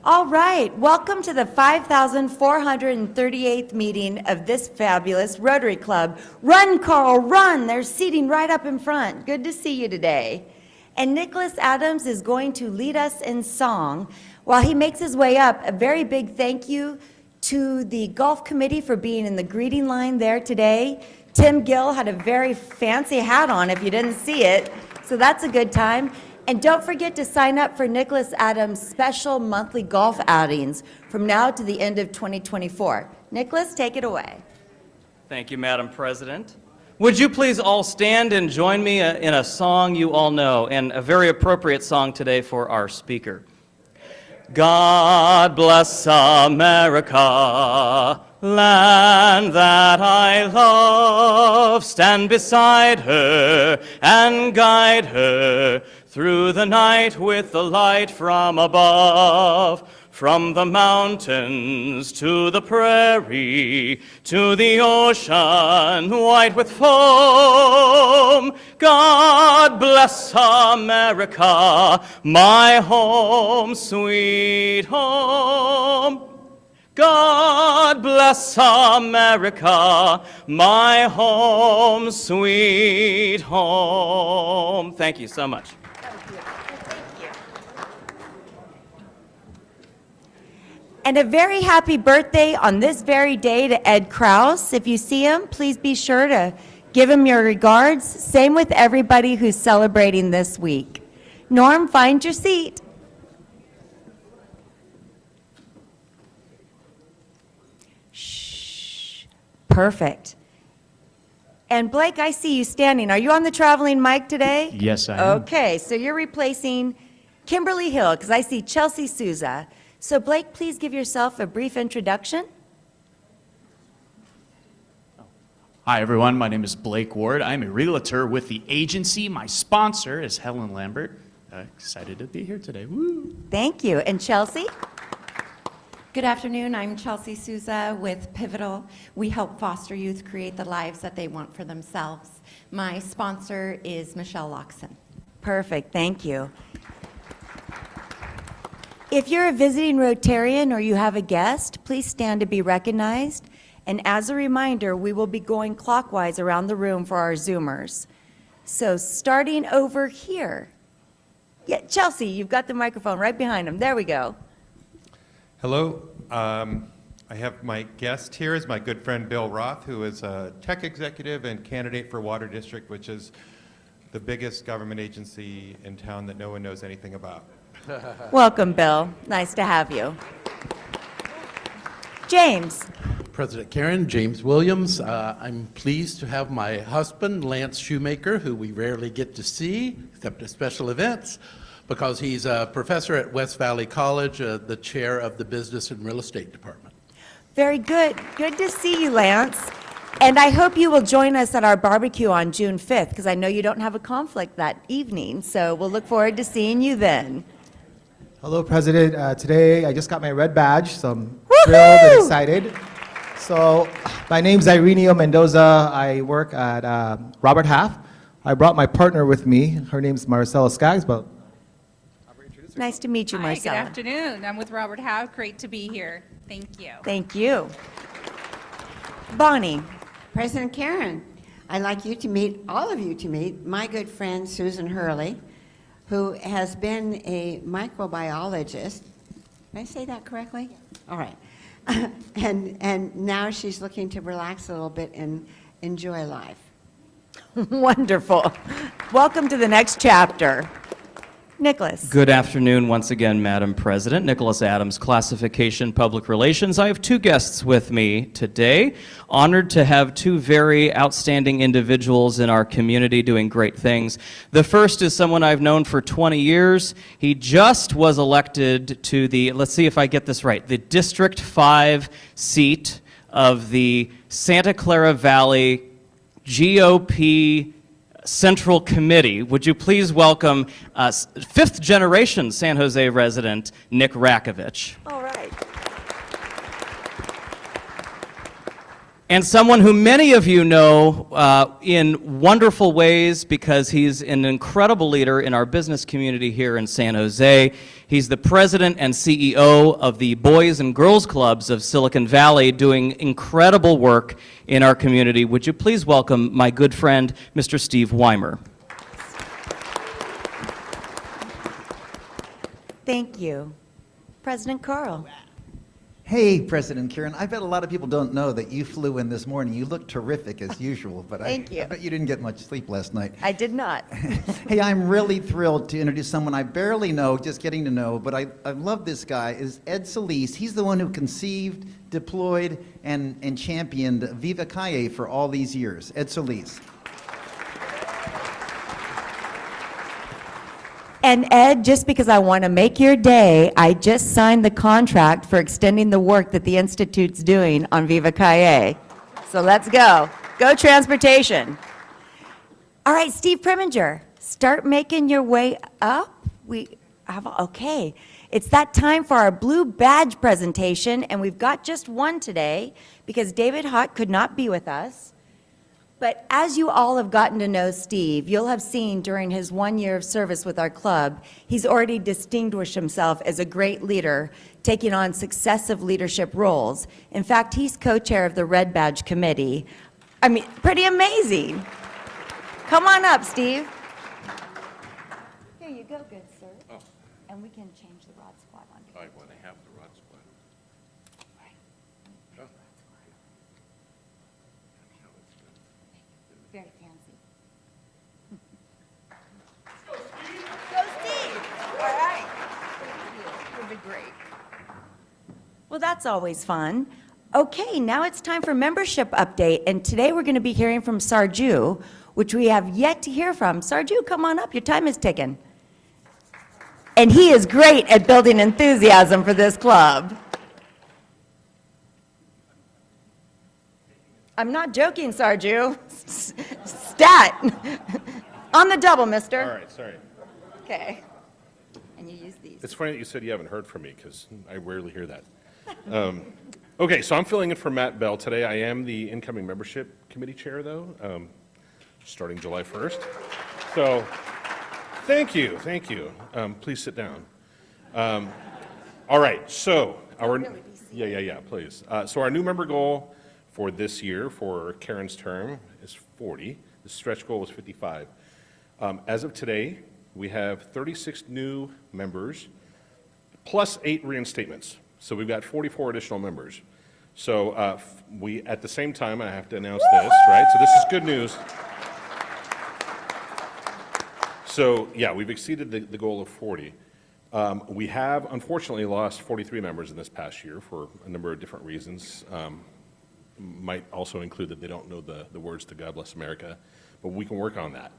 All right, welcome to the 5,438th meeting of this fabulous Rotary Club. Run, Carl, run! They're seating right up in front. Good to see you today. And Nicholas Adams is going to lead us in song. While he makes his way up, a very big thank you to the Golf Committee for being in the greeting line there today. Tim Gill had a very fancy hat on if you didn't see it, so that's a good time. And don't forget to sign up for Nicholas Adams' special monthly golf outings from now to the end of 2024. Nicholas, take it away. Thank you, Madam President. Would you please all stand and join me in a song you all know, and a very appropriate song today for our speaker. God bless America, land that I love. Stand beside her and guide her through the night with the light from above. From the mountains to the prairie, to the ocean white with foam. God bless America, my home, sweet home. God bless America, my home, sweet home. Thank you so much. And a very happy birthday on this very day to Ed Krause. If you see him, please be sure to give him your regards. Same with everybody who's celebrating this week. Norm, find your seat. Shh. Perfect. And Blake, I see you standing. Are you on the traveling mic today? Yes, I am. Okay, so you're replacing Kimberly Hill, because I see Chelsea Souza. So Blake, please give yourself a brief introduction. Hi, everyone. My name is Blake Ward. I'm a realtor with the agency. My sponsor is Helen Lambert. Excited to be here today. Woo! Thank you. And Chelsea? Good afternoon. I'm Chelsea Souza with Pivotal. We help foster youth create the lives that they want for themselves. My sponsor is Michelle Loxon. Perfect. Thank you. If you're a visiting Rotarian or you have a guest, please stand to be recognized. And as a reminder, we will be going clockwise around the room for our Zoomers. So starting over here. Yeah, Chelsea, you've got the microphone right behind him. There we go. Hello. I have my guest here is my good friend Bill Roth, who is a tech executive and candidate for Water District, which is the biggest government agency in town that no one knows anything about. Welcome, Bill. Nice to have you. James. President Karen, James Williams. I'm pleased to have my husband, Lance Shoemaker, who we rarely get to see, except at special events, because he's a professor at West Valley College, the chair of the Business and Real Estate Department. Very good. Good to see you, Lance. And I hope you will join us at our barbecue on June 5th, because I know you don't have a conflict that evening, so we'll look forward to seeing you then. Hello, President. Today I just got my red badge, so I'm thrilled and excited. So my name's Ireneo Mendoza. I work at Robert Half. I brought my partner with me. Her name's Marcella Skaggs, but Nice to meet you, Marcella. Hi, good afternoon. I'm with Robert Howe. Great to be here. Thank you. Thank you. Bonnie. President Karen, I'd like you to meet, all of you to meet, my good friend Susan Hurley, who has been a microbiologist. Did I say that correctly? All right. and now she's looking to relax a little bit and enjoy life. Wonderful. Welcome to the next chapter. Nicholas. Good afternoon once again, Madam President. Nicholas Adams, Classification Public Relations. I have two guests with me today. Honored to have two very outstanding individuals in our community doing great things. The first is someone I've known for 20 years. He just was elected to the, let's see if I get this right, the District 5 seat of the Santa Clara Valley GOP Central Committee. Would you please welcome fifth generation San Jose resident, Nick Rakovich. All right. And someone who many of you know in wonderful ways because he's an incredible leader in our business community here in San Jose. He's the president and CEO of the Boys and Girls Clubs of Silicon Valley, doing incredible work in our community. Would you please welcome my good friend, Mr. Steve Weimer. Thank you. President Carl. Hey, President Karen. I bet a lot of people don't know that you flew in this morning. You look terrific as usual, but Thank you. I bet you didn't get much sleep last night. I did not. Hey, I'm really thrilled to introduce someone I barely know, just getting to know, but I love this guy, is Ed Solis. He's the one who conceived, deployed, and championed Viva Calle for all these years. Ed Solis. And Ed, just because I want to make your day, I just signed the contract for extending the work that the Institute's doing on Viva Calle. So let's go. Go transportation. All right, Steve Preminger, start making your way up. Okay. It's that time for our blue badge presentation, and we've got just one today because David Hott could not be with us. But as you all have gotten to know Steve, you'll have seen during his 1 year of service with our club, he's already distinguished himself as a great leader, taking on successive leadership roles. In fact, he's co-chair of the Red Badge Committee. I mean, pretty amazing. Come on up, Steve. Here you go, good sir. Oh. And we can change the rod squad on you. I want to have the rod squad. Oh. Very fancy. Go Steve! All right. Thank you. You'll be great. Well, that's always fun. Okay, now it's time for membership update, and today we're going to be hearing from Sarju, which we have yet to hear from. Sarju, come on up. Your time is ticking. And he is great at building enthusiasm for this club. I'm not joking, Sarju. Stat. On the double, mister. All right, sorry. Okay. And you use these. It's funny that you said you haven't heard from me because I rarely hear that. Okay, so I'm filling in for Matt Bell today. I am the incoming membership committee chair, though, starting July 1st. So thank you. Please sit down. All right, so please. So our new member goal for this year, for Karen's term, is 40. The stretch goal was 55. As of today, we have 36 new members, plus 8 reinstatements. So we've got 44 additional members. So we, at the same time, I have to announce this, right? So this is good news. So yeah, we've exceeded the goal of 40. We have, unfortunately, lost 43 members in this past year for a number of different reasons. Might also include that they don't know the words to God Bless America, but we can work on that.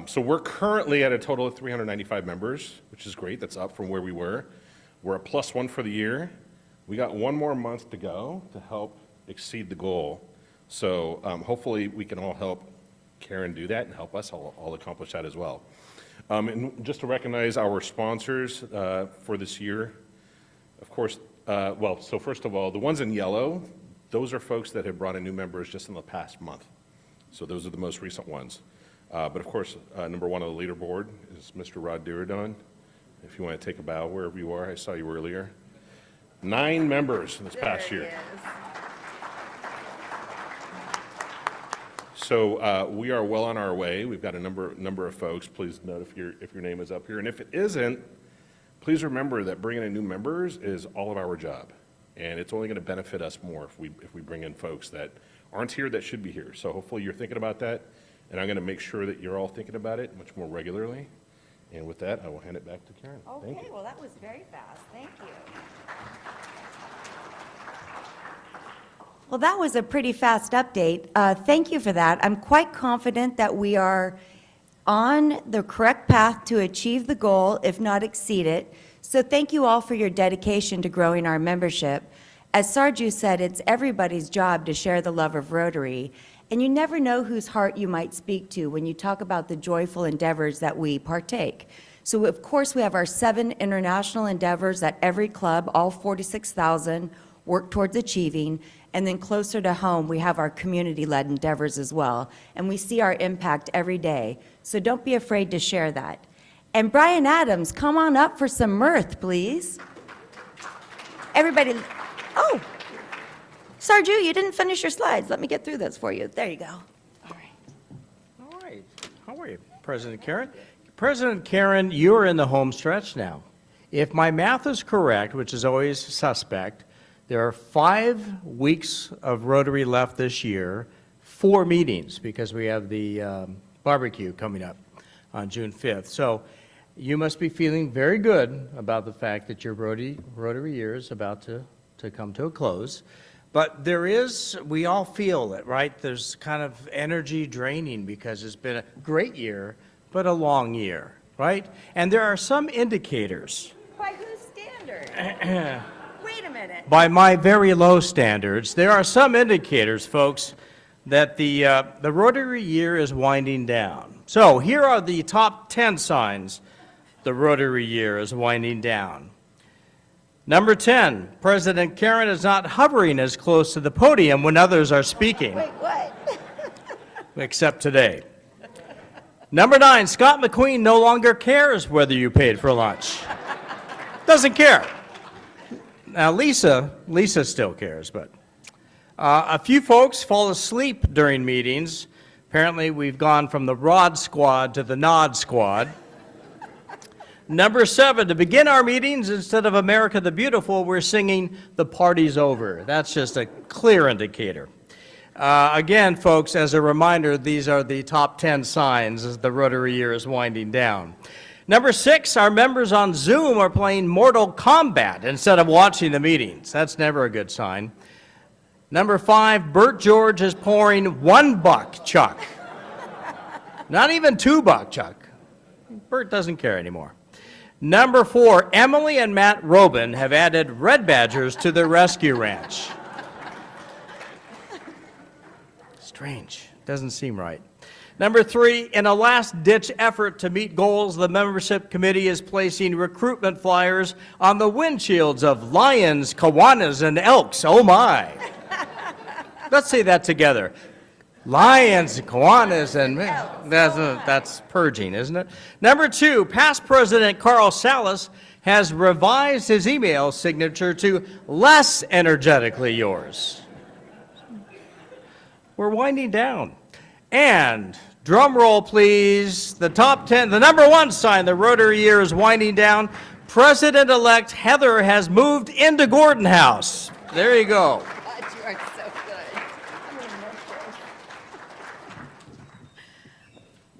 So we're currently at a total of 395 members, which is great. That's up from where we were. We're a +1 for the year. We got 1 more month to go to help exceed the goal. So hopefully we can all help Karen do that and help us all accomplish that as well. And just to recognize our sponsors for this year, of course, so first of all, the ones in yellow, those are folks that have brought in new members just in the past month. So those are the most recent ones. But of course, number 1 on the leaderboard is Mr. Rod Duradon. If you want to take a bow wherever you are, I saw you earlier. 9 members this past year. So we are well on our way. We've got a number of folks. Please note if your name is up here, and if it isn't, please remember that bringing in new members is all of our job, and it's only going to benefit us more if we bring in folks that aren't here that should be here. So hopefully you're thinking about that, and I'm going to make sure that you're all thinking about it much more regularly. And with that, I will hand it back to Karen. Thank you. Okay, well, that was very fast. Thank you. Well, that was a pretty fast update. Thank you for that. I'm quite confident that we are on the correct path to achieve the goal, if not exceed it. So thank you all for your dedication to growing our membership. As Sarju said, it's everybody's job to share the love of Rotary. And you never know whose heart you might speak to when you talk about the joyful endeavors that we partake. So of course we have our 7 international endeavors at every club, all 46,000, work towards achieving, and then closer to home, we have our community-led endeavors as well, and we see our impact every day. So don't be afraid to share that. And Brian Adams, come on up for some mirth, please. Everybody, oh, Sarju, you didn't finish your slides. Let me get through those for you. There you go. All right. How are you, President Karen? President Karen, you are in the home stretch now. If my math is correct, which is always suspect, there are 5 weeks of Rotary left this year, 4 meetings, because we have the barbecue coming up on June 5th. So you must be feeling very good about the fact that your Rotary year is about to come to a close. But there is, we all feel it, right? There's kind of energy draining because it's been a great year, but a long year, right? And there are some indicators. By whose standard? Wait a minute. By my very low standards, there are some indicators, folks, that the Rotary year is winding down. So here are the top 10 signs the Rotary year is winding down. Number 10, President Karen is not hovering as close to the podium when others are speaking. Wait, what? Except today. Number 9, Scott McQueen no longer cares whether you paid for lunch. Doesn't care. Now Lisa still cares, but a few folks fall asleep during meetings. Apparently we've gone from the Rod Squad to the Nod Squad. Number 7, to begin our meetings, instead of America the Beautiful, we're singing The Party's Over. That's just a clear indicator. Again, folks, as a reminder, these are the top 10 signs as the Rotary year is winding down. Number 6, our members on Zoom are playing Mortal Kombat instead of watching the meetings. That's never a good sign. Number 5, Bert George is pouring $1 Chuck. Not even $2 Chuck. Bert doesn't care anymore. Number 4, Emily and Matt Robin have added red badgers to their rescue ranch. Strange. Doesn't seem right. Number 3, in a last-ditch effort to meet goals, the membership committee is placing recruitment flyers on the windshields of lions, Kiwanis, and elks. Oh my. Let's say that together. Lions, Kiwanis, and that's purging, isn't it? Number 2, past President Carl Salas has revised his email signature to less energetically yours. We're winding down. And drum roll, please. The top 10, the number 1 sign the Rotary year is winding down. President-elect Heather has moved into Gordon House. There you go. God, you are so good.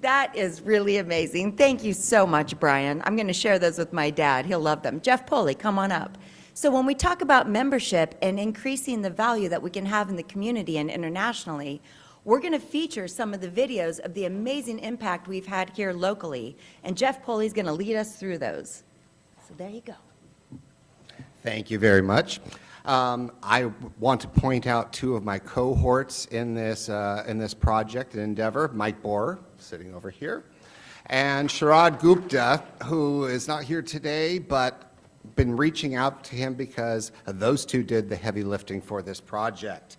That is really amazing. Thank you so much, Brian. I'm going to share those with my dad. He'll love them. Jeff Poley, come on up. So when we talk about membership and increasing the value that we can have in the community and internationally, we're going to feature some of the videos of the amazing impact we've had here locally. And Jeff Poley is going to lead us through those. So there you go. Thank you very much. I want to point out 2 of my cohorts in this project and endeavor, Mike Borer, sitting over here, and Sharad Gupta, who is not here today, but been reaching out to him because those 2 did the heavy lifting for this project.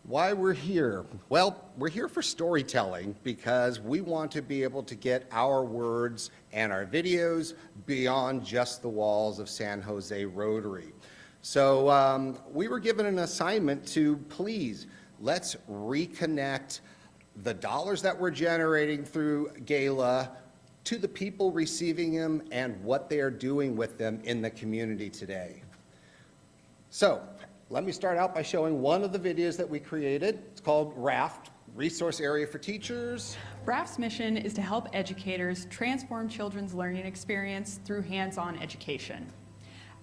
Why we're here? Well, we're here for storytelling because we want to be able to get our words and our videos beyond just the walls of San Jose Rotary. So we were given an assignment to please, let's reconnect the dollars that we're generating through Gala to the people receiving them and what they are doing with them in the community today. So let me start out by showing one of the videos that we created. It's called RAFT, Resource Area for Teachers. RAFT's mission is to help educators transform children's learning experience through hands-on education.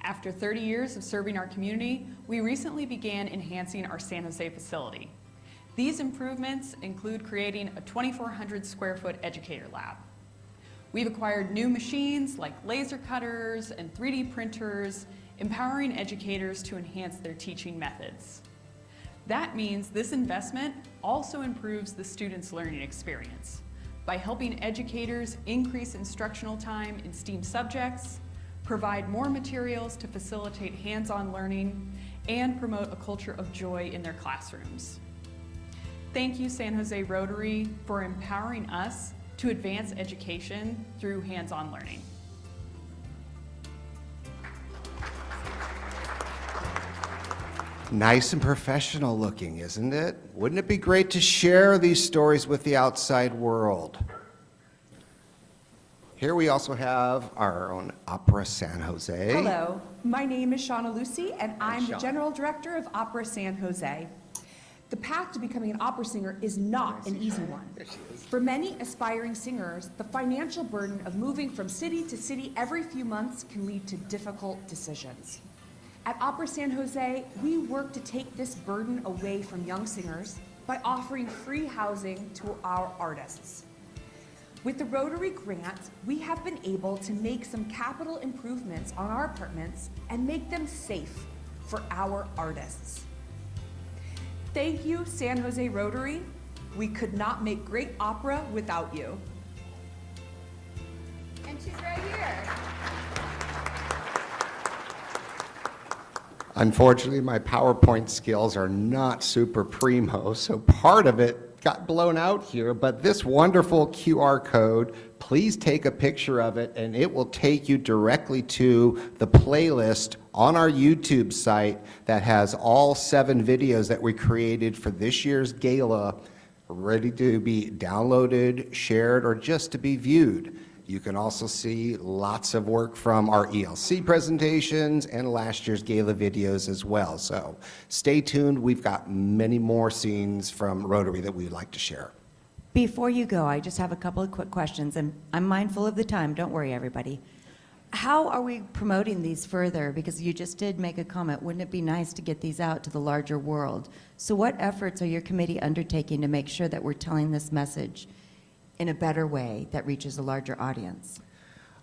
After 30 years of serving our community, we recently began enhancing our San Jose facility. These improvements include creating a 2,400 square foot educator lab. We've acquired new machines like laser cutters and 3D printers, empowering educators to enhance their teaching methods. That means this investment also improves the students' learning experience by helping educators increase instructional time in STEAM subjects, provide more materials to facilitate hands-on learning, and promote a culture of joy in their classrooms. Thank you, San Jose Rotary, for empowering us to advance education through hands-on learning. Nice and professional looking, isn't it? Wouldn't it be great to share these stories with the outside world? Here we also have our own Opera San Jose. Hello, my name is Shauna Lucy, and I'm the General Director of Opera San Jose. The path to becoming an opera singer is not an easy one. For many aspiring singers, the financial burden of moving from city to city every few months can lead to difficult decisions. At Opera San Jose, we work to take this burden away from young singers by offering free housing to our artists. With the Rotary grant, we have been able to make some capital improvements on our apartments and make them safe for our artists. Thank you, San Jose Rotary. We could not make great opera without you. And she's right here. Unfortunately, my PowerPoint skills are not super primo, so part of it got blown out here, but this wonderful QR code, please take a picture of it and it will take you directly to the playlist on our YouTube site that has all 7 videos that we created for this year's gala, ready to be downloaded, shared, or just to be viewed. You can also see lots of work from our ELC presentations and last year's gala videos as well. So stay tuned. We've got many more scenes from Rotary that we'd like to share. Before you go, I just have a couple of quick questions, and I'm mindful of the time. Don't worry, everybody. How are we promoting these further? Because you just did make a comment. Wouldn't it be nice to get these out to the larger world? So what efforts are your committee undertaking to make sure that we're telling this message in a better way that reaches a larger audience?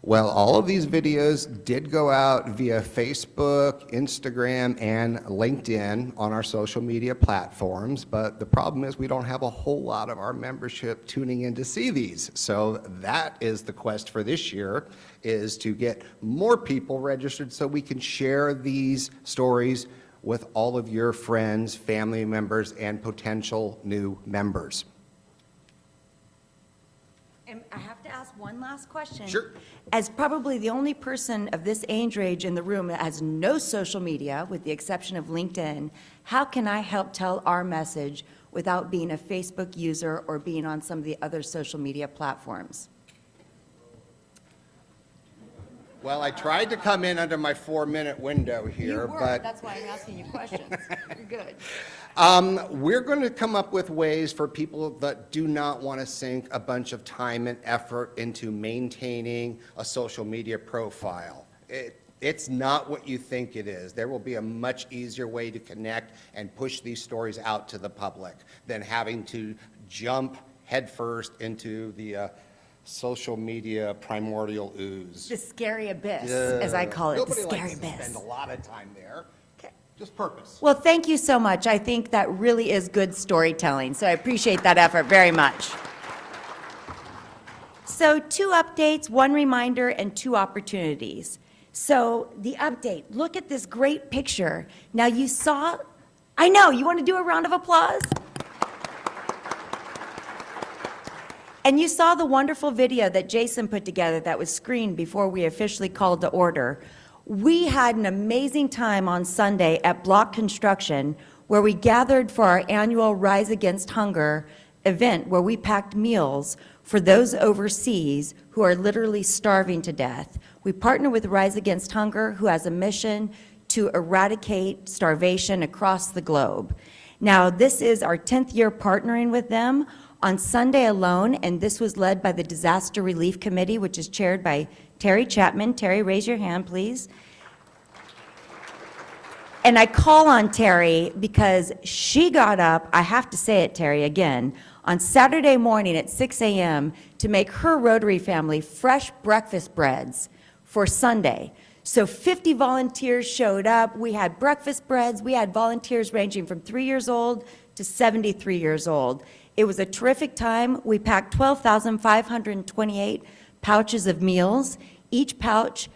Well, all of these videos did go out via Facebook, Instagram, and LinkedIn on our social media platforms, but the problem is we don't have a whole lot of our membership tuning in to see these. So that is the quest for this year, is to get more people registered so we can share these stories with all of your friends, family members, and potential new members. And I have to ask one last question. Sure. As probably the only person of this age range in the room that has no social media, with the exception of LinkedIn, how can I help tell our message without being a Facebook user or being on some of the other social media platforms? Well, I tried to come in under my 4-minute window here, but That's why I'm asking you questions. You're good. we're going to come up with ways for people that do not want to sink a bunch of time and effort into maintaining a social media profile. It's not what you think it is. There will be a much easier way to connect and push these stories out to the public than having to jump headfirst into the social media primordial ooze. The scary abyss, as I call it, the Nobody scary likes to abyss. spend a lot of time there. Just purpose. Well, thank you so much. I think that really is good storytelling, so I appreciate that effort very much. So 2 updates, 1 reminder, and 2 opportunities. So the update, look at this great picture. Now you saw, I know, you want to do a round of applause? And you saw the wonderful video that Jason put together that was screened before we officially called to order. We had an amazing time on Sunday at Block Construction, where we gathered for our annual Rise Against Hunger event, where we packed meals for those overseas who are literally starving to death. We partner with Rise Against Hunger, who has a mission to eradicate starvation across the globe. Now, this is our 10th year partnering with them. On Sunday alone, and this was led by the Disaster Relief Committee, which is chaired by Terry Chapman. Terry, raise your hand, please. And I call on Terry because she got up, I have to say it, Terry, again, on Saturday morning at 6 a.m. to make her Rotary family fresh breakfast breads for Sunday. So 50 volunteers showed up. We had breakfast breads. We had volunteers ranging from 3 years old to 73 years old. It was a terrific time. We packed 12,528 pouches of meals. Each pouch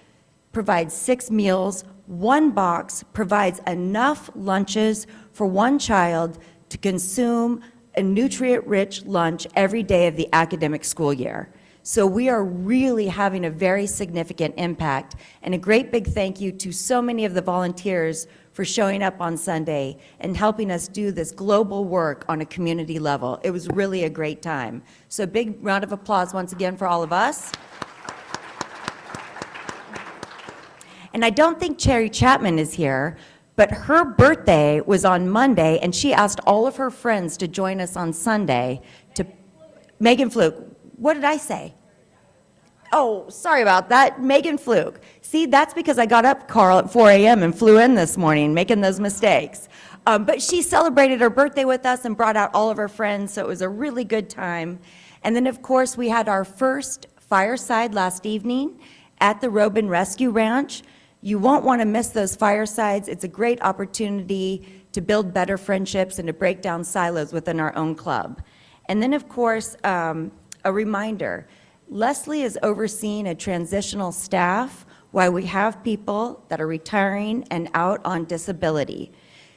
provides 6 meals. One box provides enough lunches for one child to consume a nutrient-rich lunch every day of the academic school year. So we are really having a very significant impact, and a great big thank you to so many of the volunteers for showing up on Sunday and helping us do this global work on a community level. It was really a great time. So a big round of applause once again for all of us. And I don't think Cherry Chapman is here, but her birthday was on Monday, and she asked all of her friends to join us on Sunday to, Megan Fluke, what did I say? Oh, sorry about that, Megan Fluke. See, that's because I got up, Carl, at 4 a.m. and flew in this morning, making those mistakes. But she celebrated her birthday with us and brought out all of her friends, so it was a really good time. And then, of course, we had our first fireside last evening at the Robin Rescue Ranch. You won't want to miss those firesides. It's a great opportunity to build better friendships and to break down silos within our own club. And then, of course, a reminder, Leslie is overseeing a transitional staff while we have people that are retiring and out on disability.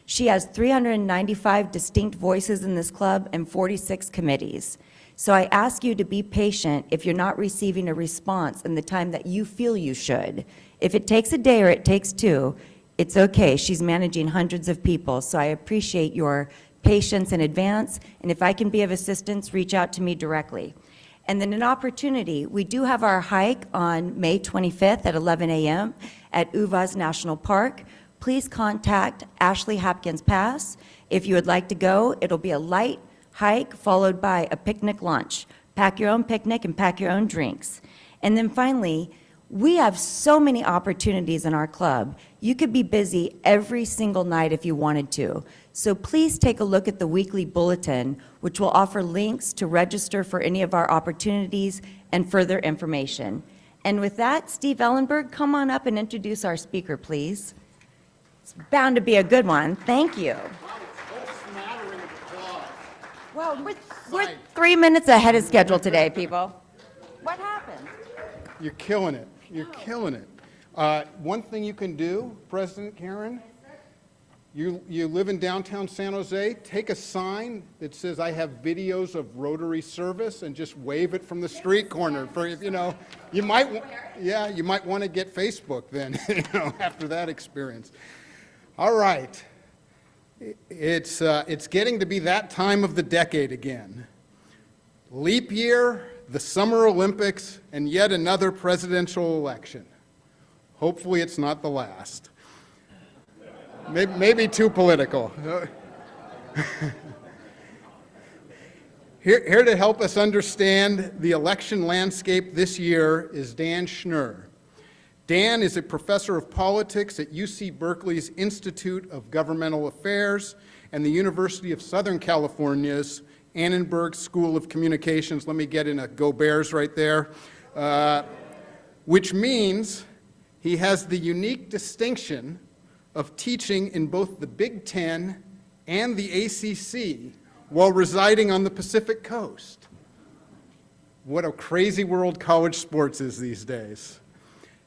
She has 395 distinct voices in this club and 46 committees. So I ask you to be patient if you're not receiving a response in the time that you feel you should. If it takes a day or it takes 2, it's okay. She's managing hundreds of people, so I appreciate your patience in advance, and if I can be of assistance, reach out to me directly. And then an opportunity, we do have our hike on May 25th at 11 a.m. at Uvas National Park. Please contact Ashley Hopkins Pass. If you would like to go, it'll be a light hike followed by a picnic lunch. Pack your own picnic and pack your own drinks. And then finally, we have so many opportunities in our club. You could be busy every single night if you wanted to. So please take a look at the weekly bulletin, which will offer links to register for any of our opportunities and further information. And with that, Steve Ellenberg, come on up and introduce our speaker, please. It's bound to be a good one. Thank you. Well, we're 3 minutes ahead of schedule today, people. What happened? You're killing it. You're killing it. One thing you can do, President Karen, you live in downtown San Jose, take a sign that says, I have videos of Rotary service, and just wave it from the street corner. For, you know, you might want to get Facebook then, you know, after that experience. All right. It's getting to be that time of the decade again. Leap year, the Summer Olympics, and yet another presidential election. Hopefully it's not the last. Maybe too political. Here to help us understand the election landscape this year is Dan Schnur. Dan is a professor of politics at UC Berkeley's Institute of Governmental Affairs and the University of Southern California's Annenberg School of Communications. Let me get in a Go Bears right there. Which means he has the unique distinction of teaching in both the Big Ten and the ACC while residing on the Pacific Coast. What a crazy world college sports is these days.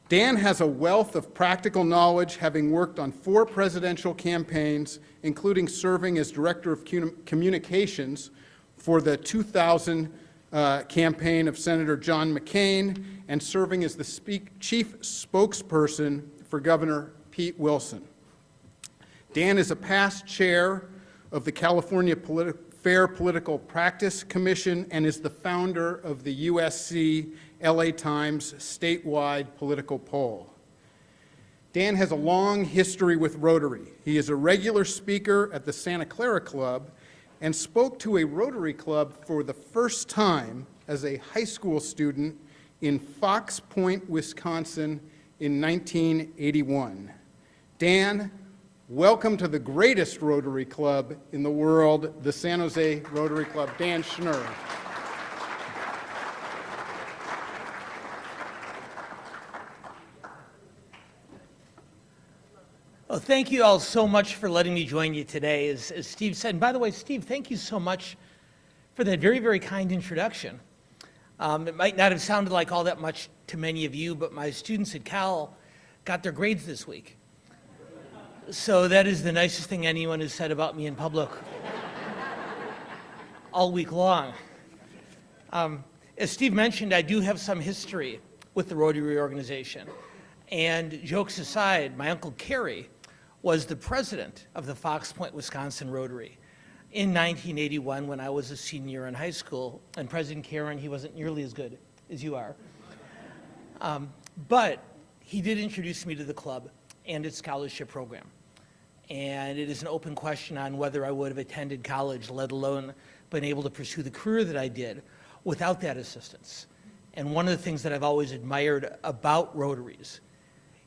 Dan has a wealth of practical knowledge, having worked on 4 presidential campaigns, including serving as Director of Communications for the 2000 campaign of Senator John McCain, and serving as the chief spokesperson for Governor Pete Wilson. Dan is a past chair of the California Fair Political Practice Commission and is the founder of the USC LA Times statewide political poll. Dan has a long history with Rotary. He is a regular speaker at the Santa Clara Club and spoke to a Rotary Club for the first time as a high school student in Fox Point, Wisconsin in 1981. Dan, welcome to the greatest Rotary Club in the world, the San Jose Rotary Club. Dan Schnur. Well, thank you all so much for letting me join you today. As Steve said, and by the way, Steve, thank you so much for that very, very kind introduction. It might not have sounded like all that much to many of you, but my students at Cal got their grades this week. So that is the nicest thing anyone has said about me in public all week long. As Steve mentioned, I do have some history with the Rotary organization. And jokes aside, my Uncle Kerry was the president of the Fox Point, Wisconsin Rotary in 1981 when I was a senior in high school. And President Karen, he wasn't nearly as good as you are. But he did introduce me to the club and its scholarship program. And it is an open question on whether I would have attended college, let alone been able to pursue the career that I did without that assistance. And one of the things that I've always admired about Rotaries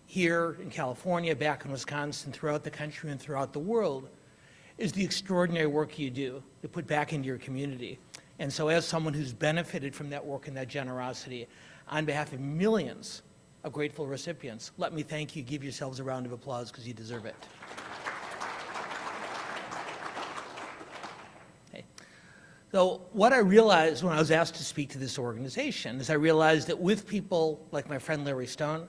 here in California, back in Wisconsin, throughout the country and throughout the world, is the extraordinary work you do to put back into your community. And so as someone who's benefited from that work and that generosity, on behalf of millions of grateful recipients, let me thank you. Give yourselves a round of applause because you deserve it. Okay. So what I realized when I was asked to speak to this organization is I realized that with people like my friend Larry Stone,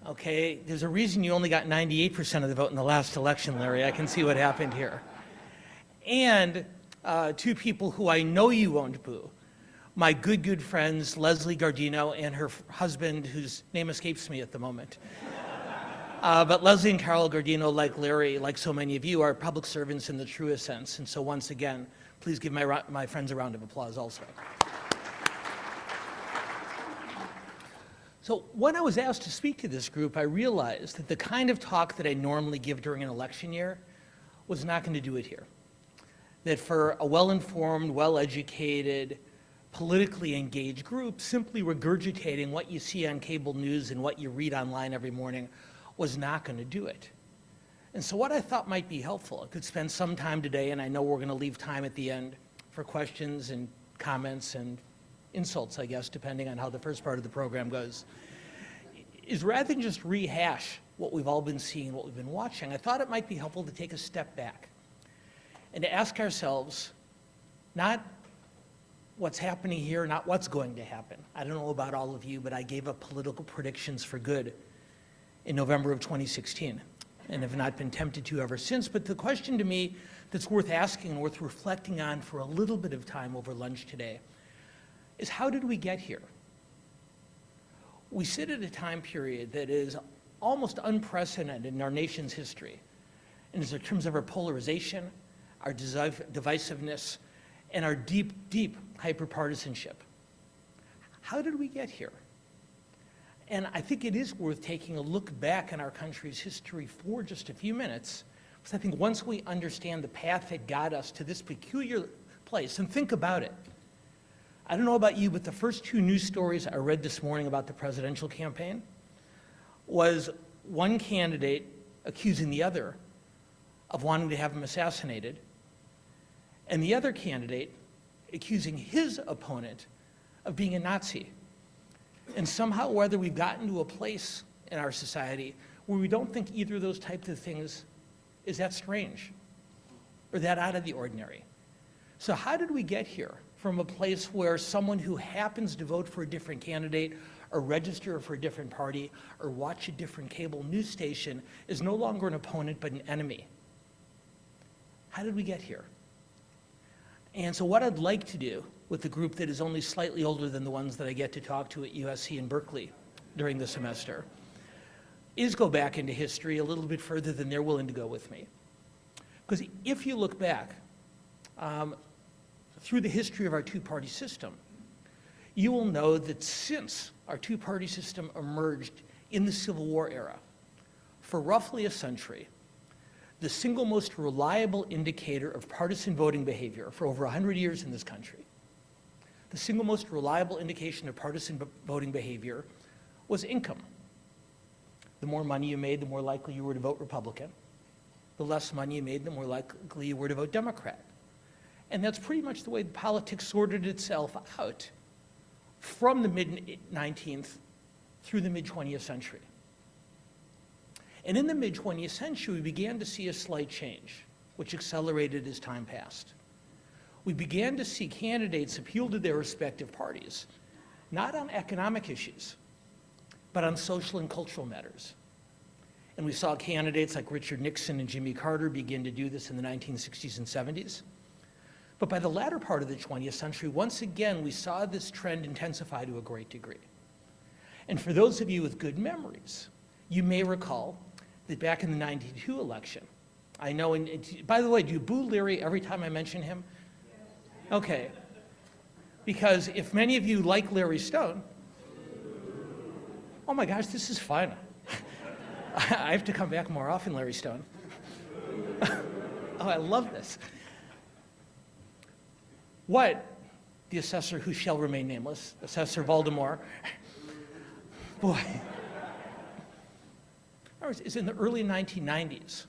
okay, there's a reason you only got 98% of the vote in the last election, Larry. I can see what happened here. And two people who I know you won't boo, my good friends, Leslie Gardino and her husband, whose name escapes me at the moment. But Leslie and Carol Gardino, like Larry, like so many of you, are public servants in the truest sense. And so once again, please give my friends a round of applause also. So when I was asked to speak to this group, I realized that the kind of talk that I normally give during an election year was not going to do it here. That for a well-informed, well-educated, politically engaged group, simply regurgitating what you see on cable news and what you read online every morning was not going to do it. And so what I thought might be helpful, I could spend some time today, and I know we're going to leave time at the end for questions and comments and insults, I guess, depending on how the first part of the program goes, is rather than just rehash what we've all been seeing, what we've been watching, I thought it might be helpful to take a step back and to ask ourselves, not what's happening here, not what's going to happen. I don't know about all of you, but I gave up political predictions for good in November of 2016 and have not been tempted to ever since. But the question to me that's worth asking and worth reflecting on for a little bit of time over lunch today is, how did we get here? We sit at a time period that is almost unprecedented in our nation's history, in terms of our polarization, our divisiveness, and our deep hyperpartisanship. How did we get here? And I think it is worth taking a look back in our country's history for just a few minutes, because I think once we understand the path that got us to this peculiar place, and think about it. I don't know about you, but the first two news stories I read this morning about the presidential campaign was one candidate accusing the other of wanting to have him assassinated, and the other candidate accusing his opponent of being a Nazi. And somehow or other we've gotten to a place in our society where we don't think either of those types of things is that strange or that out of the ordinary. So how did we get here from a place where someone who happens to vote for a different candidate or register for a different party or watch a different cable news station is no longer an opponent but an enemy? How did we get here? And so what I'd like to do with the group that is only slightly older than the ones that I get to talk to at USC and Berkeley during the semester is go back into history a little bit further than they're willing to go with me. Because if you look back through the history of our two-party system, you will know that since our two-party system emerged in the Civil War era, for roughly a century, the single most reliable indicator of partisan voting behavior for over 100 years in this country, the single most reliable indication of partisan voting behavior was income. The more money you made, the more likely you were to vote Republican. The less money you made, the more likely you were to vote Democrat. And that's pretty much the way politics sorted itself out from the mid-19th through the mid-20th century. And in the mid-20th century, we began to see a slight change, which accelerated as time passed. We began to see candidates appeal to their respective parties, not on economic issues, but on social and cultural matters. And we saw candidates like Richard Nixon and Jimmy Carter begin to do this in the 1960s and 70s. But by the latter part of the 20th century, once again, we saw this trend intensify to a great degree. And for those of you with good memories, you may recall that back in the 92 election, I know, and by the way, do you boo Leary every time I mention him? Okay. Because if many of you like Larry Stone, oh my gosh, this is fun. I have to come back more often, Larry Stone. Oh, I love this. What the assessor who shall remain nameless, Assessor Voldemort, boy, is in the early 1990s,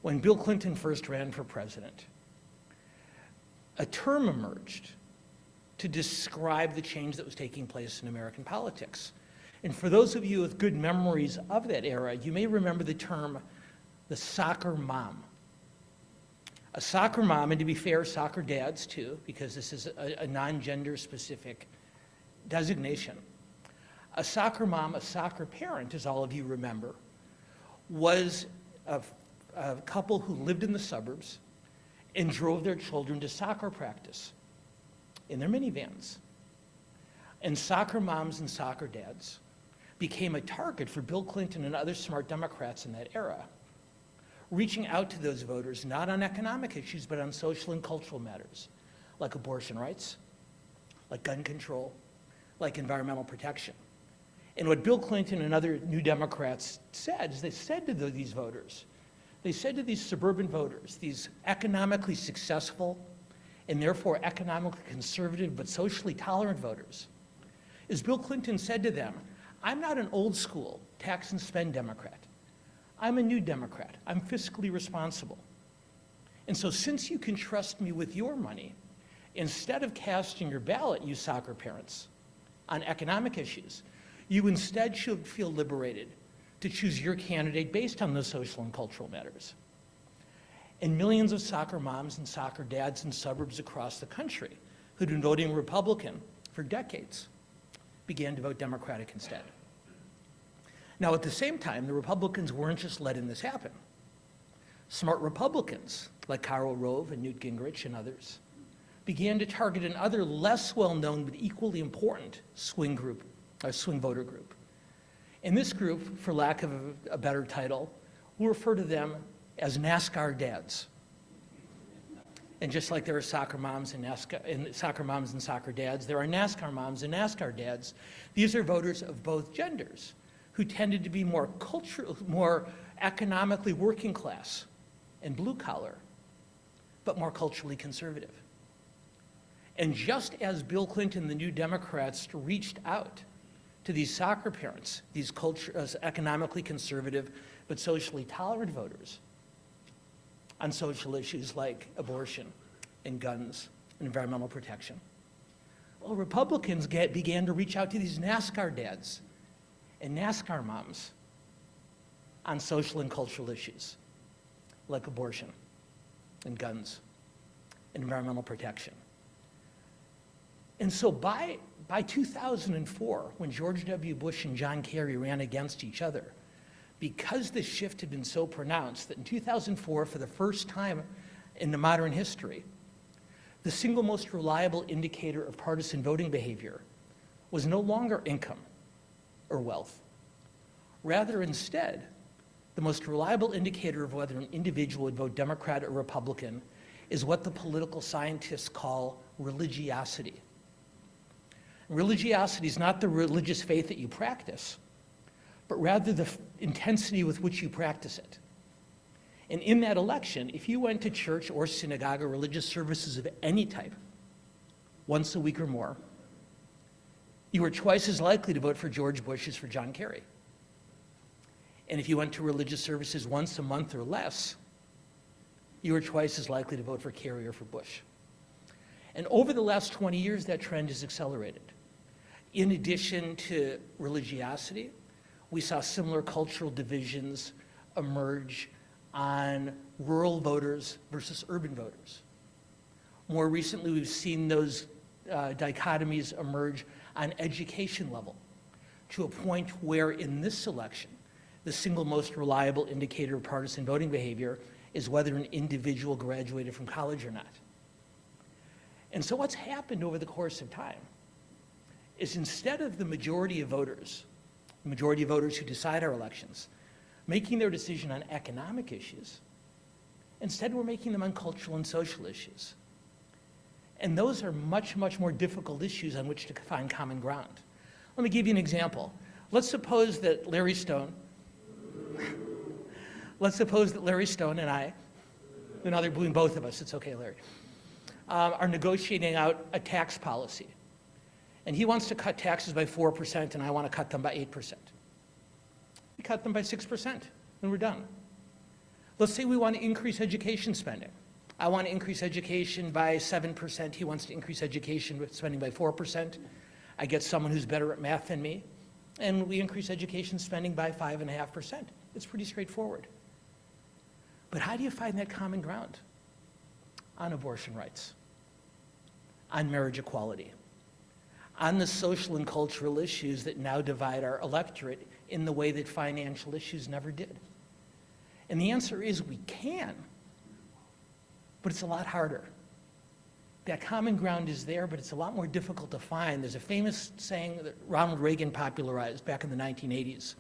when Bill Clinton first ran for president, a term emerged to describe the change that was taking place in American politics. And for those of you with good memories of that era, you may remember the term, the soccer mom. A soccer mom, and to be fair, soccer dads too, because this is a non-gender specific designation. A soccer mom, a soccer parent, as all of you remember, was a couple who lived in the suburbs and drove their children to soccer practice in their minivans. And soccer moms and soccer dads became a target for Bill Clinton and other smart Democrats in that era, reaching out to those voters not on economic issues but on social and cultural matters, like abortion rights, like gun control, like environmental protection. And what Bill Clinton and other New Democrats said is they said to these voters, they said to these suburban voters, these economically successful and therefore economically conservative but socially tolerant voters, is Bill Clinton said to them, I'm not an old school tax and spend Democrat. I'm a new Democrat. I'm fiscally responsible. And so since you can trust me with your money, instead of casting your ballot, you soccer parents, on economic issues, you instead should feel liberated to choose your candidate based on those social and cultural matters. And millions of soccer moms and soccer dads in suburbs across the country who'd been voting Republican for decades began to vote Democratic instead. Now, at the same time, the Republicans weren't just letting this happen. Smart Republicans, like Karl Rove and Newt Gingrich and others, began to target another less well-known but equally important swing voter group. And this group, for lack of a better title, we'll refer to them as NASCAR dads. And just like there are soccer moms and soccer dads, there are NASCAR moms and NASCAR dads. These are voters of both genders who tended to be more economically working class and blue collar, but more culturally conservative. And just as Bill Clinton, the New Democrats, reached out to these soccer parents, these economically conservative but socially tolerant voters on social issues like abortion and guns and environmental protection, well, Republicans began to reach out to these NASCAR dads and NASCAR moms on social and cultural issues like abortion and guns and environmental protection. And so by 2004, when George W. Bush and John Kerry ran against each other, because the shift had been so pronounced that in 2004, for the first time in the modern history, the single most reliable indicator of partisan voting behavior was no longer income or wealth. Rather, instead, the most reliable indicator of whether an individual would vote Democrat or Republican is what the political scientists call religiosity. Religiosity is not the religious faith that you practice, but rather the intensity with which you practice it. And in that election, if you went to church or synagogue or religious services of any type, once a week or more, you were twice as likely to vote for George Bush as for John Kerry. And if you went to religious services once a month or less, you were twice as likely to vote for Kerry or for Bush. And over the last 20 years, that trend has accelerated. In addition to religiosity, we saw similar cultural divisions emerge on rural voters versus urban voters. More recently, we've seen those dichotomies emerge on education level. to a point where in this election, the single most reliable indicator of partisan voting behavior is whether an individual graduated from college or not. And so what's happened over the course of time is instead of the majority of voters who decide our elections, making their decision on economic issues, instead we're making them on cultural and social issues. And those are much, much more difficult issues on which to find common ground. Let me give you an example. Let's suppose that Larry Stone and I, now they're booing both of us, it's okay, Larry, are negotiating out a tax policy. And he wants to cut taxes by 4%, and I want to cut them by 8%. We cut them by 6%, and we're done. Let's say we want to increase education spending. I want to increase education by 7%. He wants to increase education spending by 4%. I get someone who's better at math than me, and we increase education spending by 5.5%. It's pretty straightforward. But how do you find that common ground? On abortion rights, on marriage equality, on the social and cultural issues that now divide our electorate in the way that financial issues never did. And the answer is we can, but it's a lot harder. That common ground is there, but it's a lot more difficult to find. There's a famous saying that Ronald Reagan popularized back in the 1980s.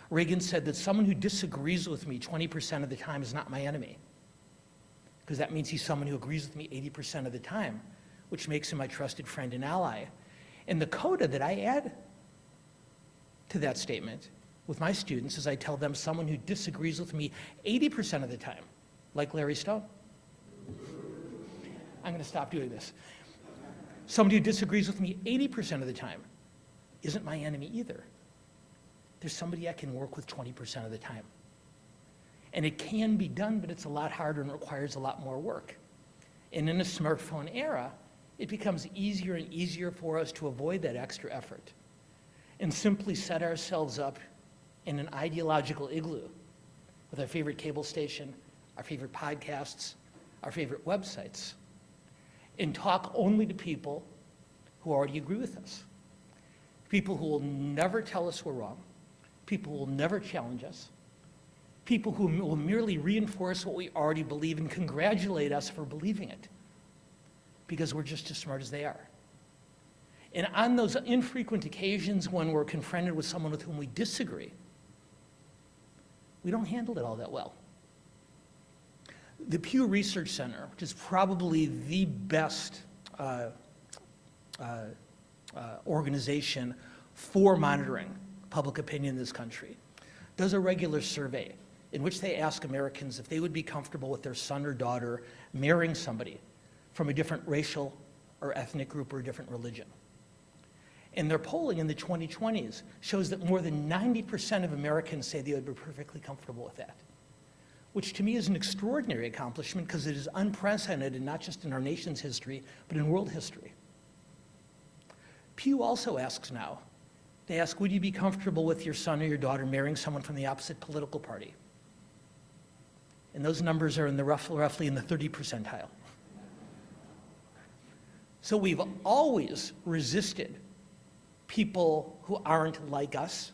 Reagan said that someone who disagrees with me 20% of the time is not my enemy, because that means he's someone who agrees with me 80% of the time, which makes him my trusted friend and ally. And the coda that I add to that statement with my students is I tell them someone who disagrees with me 80% of the time, like Larry Stone. I'm going to stop doing this. Somebody who disagrees with me 80% of the time isn't my enemy either. There's somebody I can work with 20% of the time. And it can be done, but it's a lot harder and requires a lot more work. And in a smartphone era, it becomes easier and easier for us to avoid that extra effort and simply set ourselves up in an ideological igloo with our favorite cable station, our favorite podcasts, our favorite websites, and talk only to people who already agree with us. People who will never tell us we're wrong, people who will never challenge us, people who will merely reinforce what we already believe and congratulate us for believing it, because we're just as smart as they are. And on those infrequent occasions when we're confronted with someone with whom we disagree, we don't handle it all that well. The Pew Research Center, which is probably the best organization for monitoring public opinion in this country, does a regular survey in which they ask Americans if they would be comfortable with their son or daughter marrying somebody from a different racial or ethnic group or a different religion. And their polling in the 2020s shows that more than 90% of Americans say they would be perfectly comfortable with that, which to me is an extraordinary accomplishment because it is unprecedented, not just in our nation's history, but in world history. Pew also asks now, they ask, would you be comfortable with your son or your daughter marrying someone from the opposite political party? And those numbers are in the roughly in the 30 percentile. So we've always resisted people who aren't like us,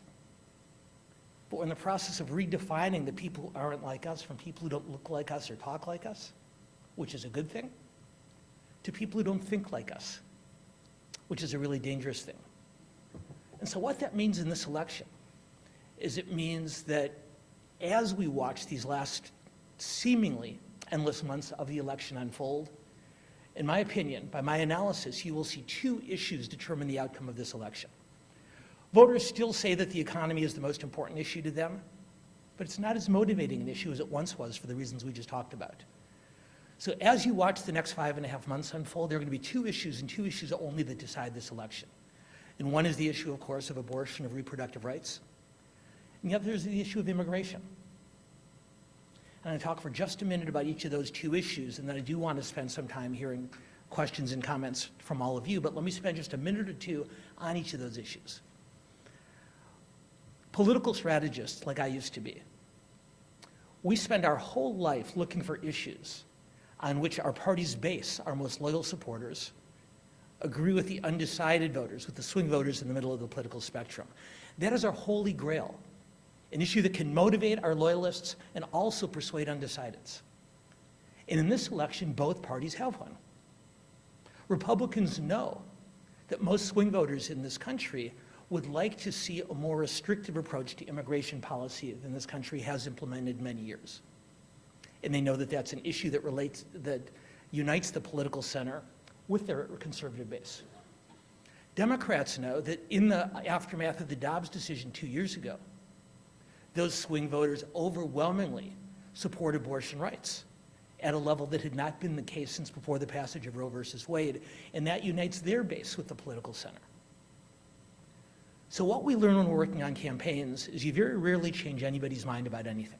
but we're in the process of redefining the people who aren't like us from people who don't look like us or talk like us, which is a good thing, to people who don't think like us, which is a really dangerous thing. And so what that means in this election is it means that as we watch these last seemingly endless months of the election unfold, in my opinion, by my analysis, you will see two issues determine the outcome of this election. Voters still say that the economy is the most important issue to them, but it's not as motivating an issue as it once was for the reasons we just talked about. So as you watch the next 5.5 months unfold, there are going to be two issues, and two issues only, that decide this election. And one is the issue, of course, of abortion, of reproductive rights. And the other is the issue of immigration. And I'm going to talk for just a minute about each of those two issues, and then I do want to spend some time hearing questions and comments from all of you, but let me spend just a minute or two on each of those issues. Political strategists, like I used to be, we spend our whole life looking for issues on which our parties base our most loyal supporters, agree with the undecided voters, with the swing voters in the middle of the political spectrum. That is our holy grail, an issue that can motivate our loyalists and also persuade undecideds. And in this election, both parties have one. Republicans know that most swing voters in this country would like to see a more restrictive approach to immigration policy than this country has implemented in many years. And they know that that's an issue that unites the political center with their conservative base. Democrats know that in the aftermath of the Dobbs decision 2 years ago, those swing voters overwhelmingly support abortion rights at a level that had not been the case since before the passage of Roe versus Wade, and that unites their base with the political center. So what we learn when we're working on campaigns is you very rarely change anybody's mind about anything.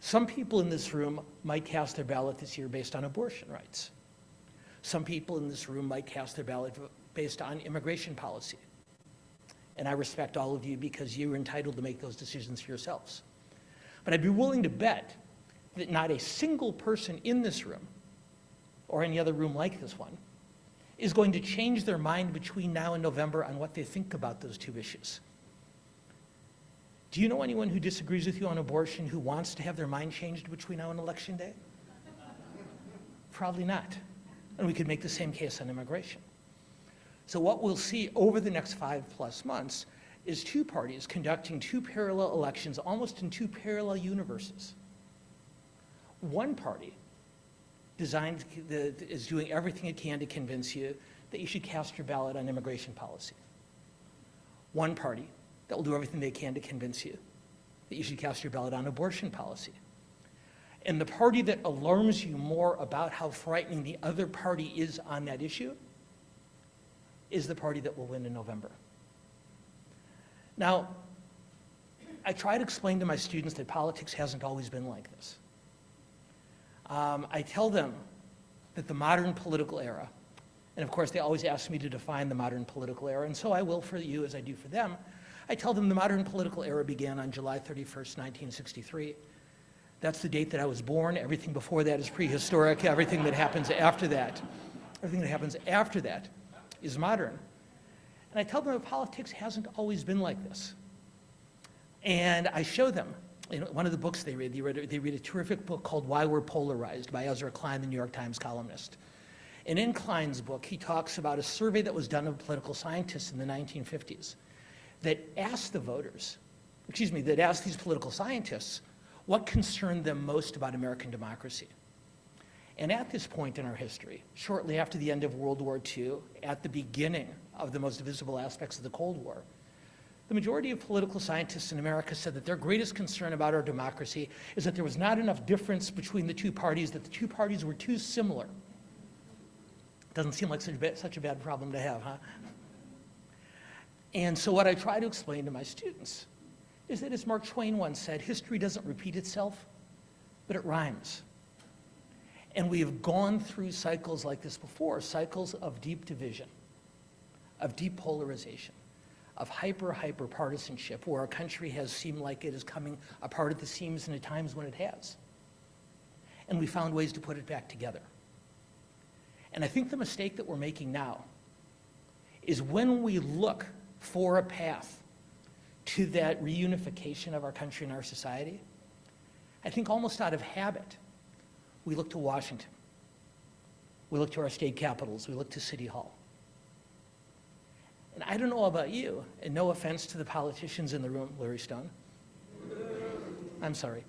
Some people in this room might cast their ballot this year based on abortion rights. Some people in this room might cast their ballot based on immigration policy. And I respect all of you because you're entitled to make those decisions for yourselves. But I'd be willing to bet that not a single person in this room, or any other room like this one, is going to change their mind between now and November on what they think about those two issues. Do you know anyone who disagrees with you on abortion who wants to have their mind changed between now and Election Day? Probably not. And we could make the same case on immigration. So what we'll see over the next 5+ months is two parties conducting two parallel elections almost in two parallel universes. One party is doing everything it can to convince you that you should cast your ballot on immigration policy. One party that will do everything they can to convince you that you should cast your ballot on abortion policy. And the party that alarms you more about how frightening the other party is on that issue is the party that will win in November. Now, I try to explain to my students that politics hasn't always been like this. I tell them that the modern political era, and of course they always ask me to define the modern political era, and so I will for you as I do for them. I tell them the modern political era began on July 31st, 1963. That's the date that I was born. Everything before that is prehistoric. Everything that happens after that is modern. And I tell them that politics hasn't always been like this. And I show them, in one of the books they read a terrific book called Why We're Polarized by Ezra Klein, the New York Times columnist. And in Klein's book, he talks about a survey that was done of political scientists in the 1950s that asked these political scientists what concerned them most about American democracy. And at this point in our history, shortly after the end of World War II, at the beginning of the most visible aspects of the Cold War, the majority of political scientists in America said that their greatest concern about our democracy is that there was not enough difference between the two parties, that the two parties were too similar. Doesn't seem like such a bad problem to have, huh? And so what I try to explain to my students is that, as Mark Twain once said, history doesn't repeat itself, but it rhymes. And we have gone through cycles like this before, cycles of deep division, of deep polarization, of hyper partisanship, where our country has seemed like it is coming apart at the seams and at times when it has. And we found ways to put it back together. And I think the mistake that we're making now is when we look for a path to that reunification of our country and our society, I think almost out of habit, we look to Washington. We look to our state capitals. We look to City Hall. And I don't know about you, and no offense to the politicians in the room, Larry Stone. I'm sorry.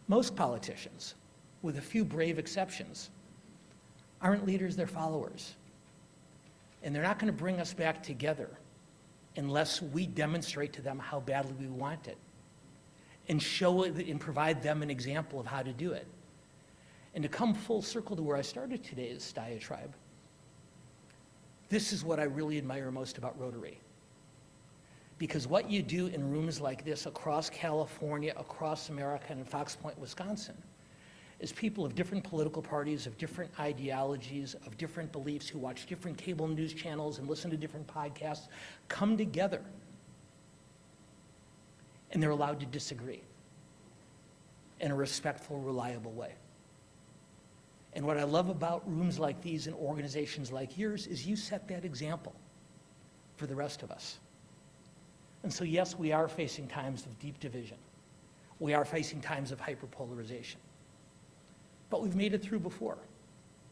Most politicians, with a few brave exceptions, aren't leaders, they're followers. And they're not going to bring us back together unless we demonstrate to them how badly we want it and show it and provide them an example of how to do it. And to come full circle to where I started today's diatribe, this is what I really admire most about Rotary. Because what you do in rooms like this across California, across America, and in Fox Point, Wisconsin, is people of different political parties, of different ideologies, of different beliefs, who watch different cable news channels and listen to different podcasts, come together. And they're allowed to disagree in a respectful, reliable way. And what I love about rooms like these and organizations like yours is you set that example for the rest of us. And so yes, we are facing times of deep division. We are facing times of hyperpolarization. But we've made it through before.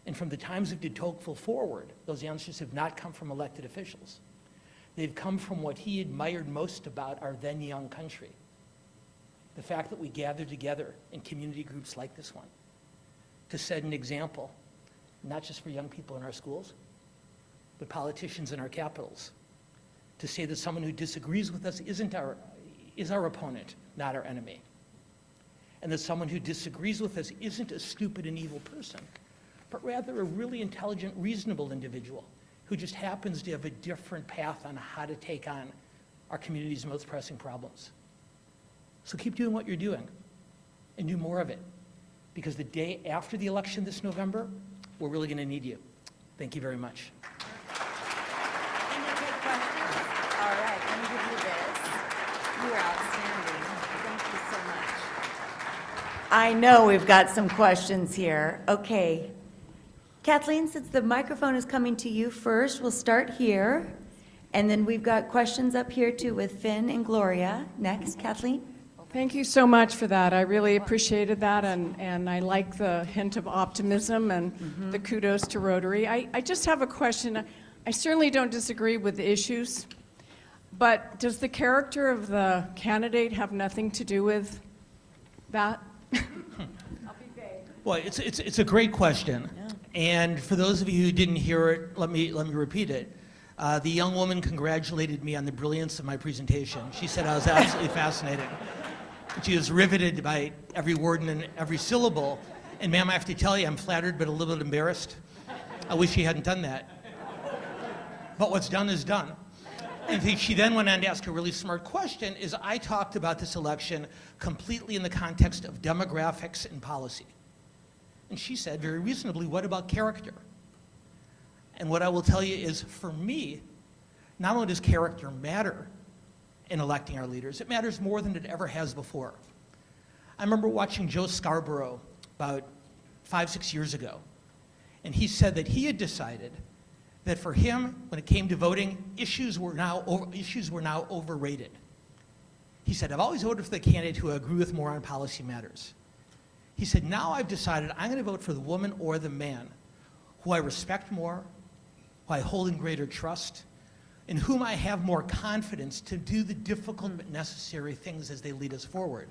And from the times of de Tocqueville forward, those answers have not come from elected officials. They've come from what he admired most about our then young country. The fact that we gathered together in community groups like this one to set an example, not just for young people in our schools, but politicians in our capitals, to say that someone who disagrees with us is our opponent, not our enemy. And that someone who disagrees with us isn't a stupid and evil person, but rather a really intelligent, reasonable individual who just happens to have a different path on how to take on our community's most pressing problems. So keep doing what you're doing and do more of it, because the day after the election this November, we're really going to need you. Thank you very much. All right, let me give you this. You are outstanding. Thank you so much. I know we've got some questions here. Okay. Kathleen, since the microphone is coming to you first, we'll start here. And then we've got questions up here too with Finn and Gloria. Next, Kathleen. Thank you so much for that. I really appreciated that, and I like the hint of optimism and the kudos to Rotary. I just have a question. I certainly don't disagree with the issues, but does the character of the candidate have nothing to do with that? Well, it's a great question. Yeah. And for those of you who didn't hear it, let me repeat it. The young woman congratulated me on the brilliance of my presentation. She said I was absolutely fascinating. She was riveted by every word and every syllable. And ma'am, I have to tell you, I'm flattered but a little bit embarrassed. I wish she hadn't done that. But what's done is done. And she then went on to ask a really smart question, is I talked about this election completely in the context of demographics and policy. And she said, very reasonably, what about character? And what I will tell you is, for me, not only does character matter in electing our leaders, it matters more than it ever has before. I remember watching Joe Scarborough about 5-6 years ago, and he said that he had decided that for him, when it came to voting, issues were now overrated. He said, I've always voted for the candidate who I agree with more on policy matters. He said, now I've decided I'm going to vote for the woman or the man who I respect more, who I hold in greater trust, in whom I have more confidence to do the difficult but necessary things as they lead us forward.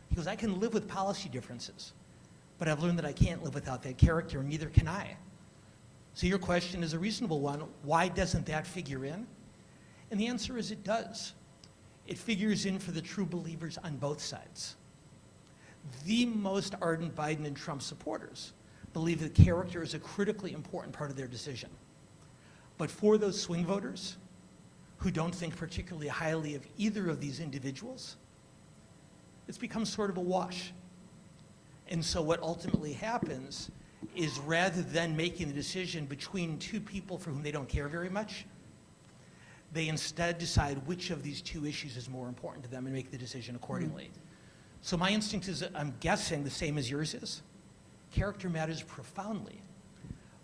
He goes, I can live with policy differences, but I've learned that I can't live without that character, and neither can I. So your question is a reasonable one. Why doesn't that figure in? And the answer is it does. It figures in for the true believers on both sides. The most ardent Biden and Trump supporters believe that character is a critically important part of their decision. But for those swing voters who don't think particularly highly of either of these individuals, it's become sort of a wash. And so what ultimately happens is, rather than making the decision between two people for whom they don't care very much, they instead decide which of these two issues is more important to them and make the decision accordingly. So my instinct is, I'm guessing, the same as yours is. Character matters profoundly.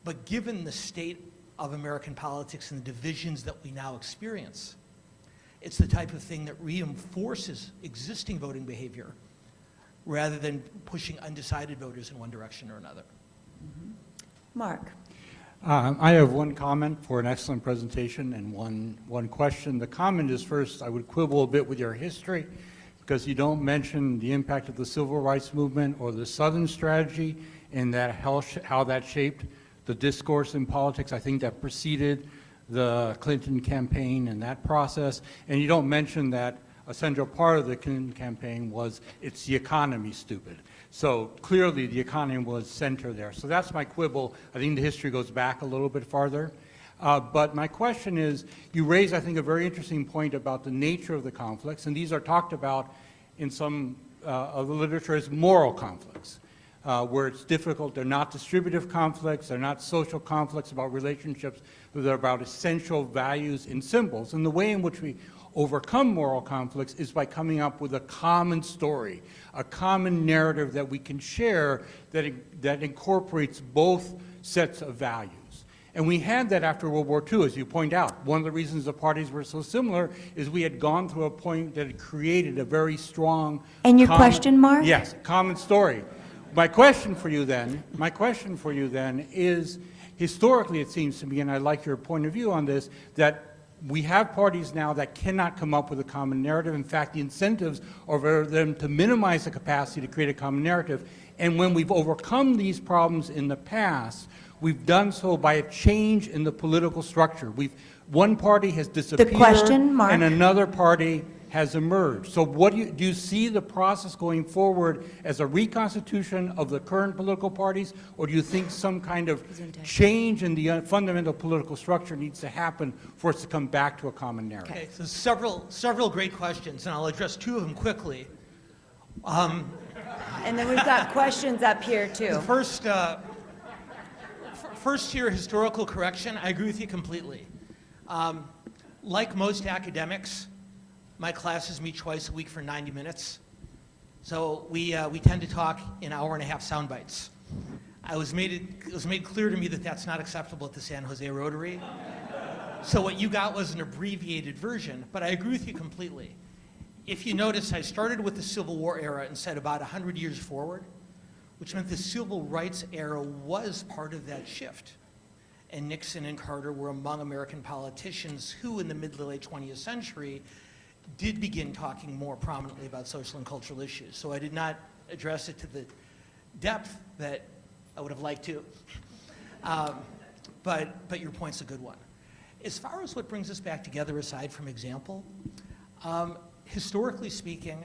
But given the state of American politics and the divisions that we now experience, it's the type of thing that reinforces existing voting behavior rather than pushing undecided voters in one direction or another. Mark. I have one comment for an excellent presentation and one question. The comment is, first, I would quibble a bit with your history, because you don't mention the impact of the civil rights movement or the Southern strategy and that how that shaped the discourse in politics. I think that preceded the Clinton campaign and that process. And you don't mention that a central part of the Clinton campaign was, it's the economy, stupid. So clearly the economy was center there. So that's my quibble. I think the history goes back a little bit farther. But my question is, you raise, I think, a very interesting point about the nature of the conflicts, and these are talked about in some of the literature as moral conflicts. where it's difficult. They're not distributive conflicts. They're not social conflicts about relationships. They're about essential values and symbols. And the way in which we overcome moral conflicts is by coming up with a common story, a common narrative that we can share that incorporates both sets of values. And we had that after World War II, as you point out. One of the reasons the parties were so similar is we had gone through a point that had created a very strong... And your question, Mark? Yes, common story. My question for you then is, historically it seems to me, and I like your point of view on this, that we have parties now that cannot come up with a common narrative. In fact, the incentives are for them to minimize the capacity to create a common narrative. And when we've overcome these problems in the past, we've done so by a change in the political structure. One party has disappeared, question, Mark? and another party has emerged. So what do you see the process going forward as a reconstitution of the current political parties, or do you think some kind of change in the fundamental political structure needs to happen for us to come back to a common narrative? Okay, so several great questions, and I'll address two of them quickly. And then we've got questions up here, too. The first here, historical correction, I agree with you completely. Like most academics, my classes meet twice a week for 90 minutes. So we tend to talk in hour-and-a-half sound bites. It was made clear to me that that's not acceptable at the San Jose Rotary. So what you got was an abbreviated version, but I agree with you completely. If you notice, I started with the Civil War era and said about 100 years forward, which meant the civil rights era was part of that shift. And Nixon and Carter were among American politicians who, in the mid to late 20th century, did begin talking more prominently about social and cultural issues. So I did not address it to the depth that I would have liked to. But your point's a good one. As far as what brings us back together, aside from example, historically speaking,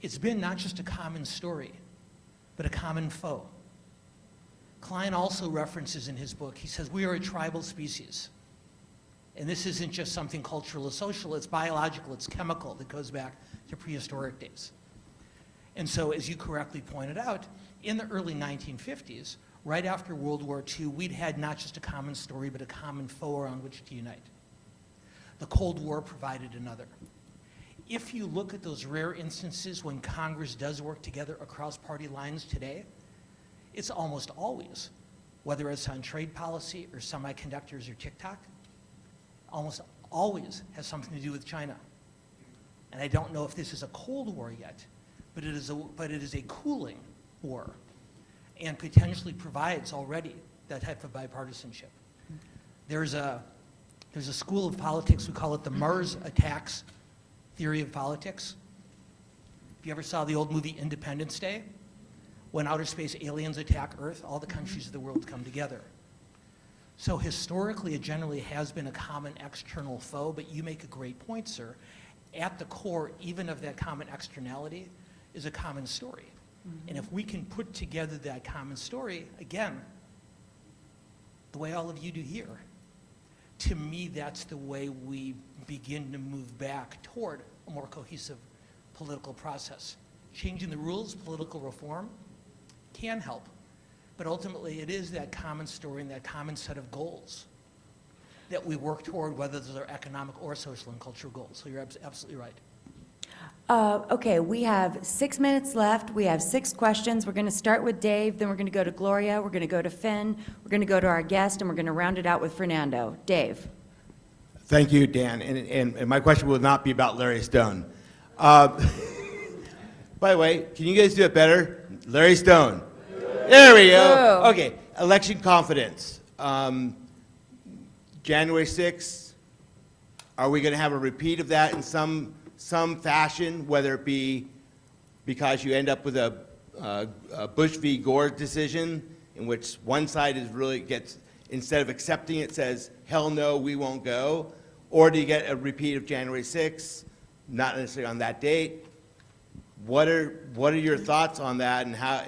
it's been not just a common story, but a common foe. Klein also references in his book, he says, we are a tribal species. And this isn't just something cultural or social, it's biological, it's chemical that goes back to prehistoric days. And so, as you correctly pointed out, in the early 1950s, right after World War II, we'd had not just a common story, but a common foe around which to unite. The Cold War provided another. If you look at those rare instances when Congress does work together across party lines today, it's almost always, whether it's on trade policy or semiconductors or TikTok, almost always has something to do with China. And I don't know if this is a Cold War yet, but it is a cooling war and potentially provides already that type of bipartisanship. There's a school of politics, we call it the Mars attacks theory of politics. If you ever saw the old movie Independence Day, when outer space aliens attack Earth, all the countries of the world come together. So historically, it generally has been a common external foe, but you make a great point, sir. At the core, even of that common externality, is a common story. And if we can put together that common story, again, the way all of you do here, to me, that's the way we begin to move back toward a more cohesive political process. Changing the rules, political reform, can help. But ultimately, it is that common story and that common set of goals that we work toward, whether those are economic or social and cultural goals. So you're absolutely right. Okay, we have 6 minutes left. We have 6 questions. We're going to start with Dave, then we're going to go to Gloria, we're going to go to Finn, we're going to go to our guest, and we're going to round it out with Fernando. Dave. Thank you, Dan. And my question will not be about Larry Stone. By the way, can you guys do it better? Larry Stone. There we go. Okay, election confidence. January 6th, are we going to have a repeat of that in some fashion, whether it be because you end up with a Bush v. Gore decision in which one side is really gets, instead of accepting it, says, hell no, we won't go, or do you get a repeat of January 6th, not necessarily on that date? What are your thoughts on that, and how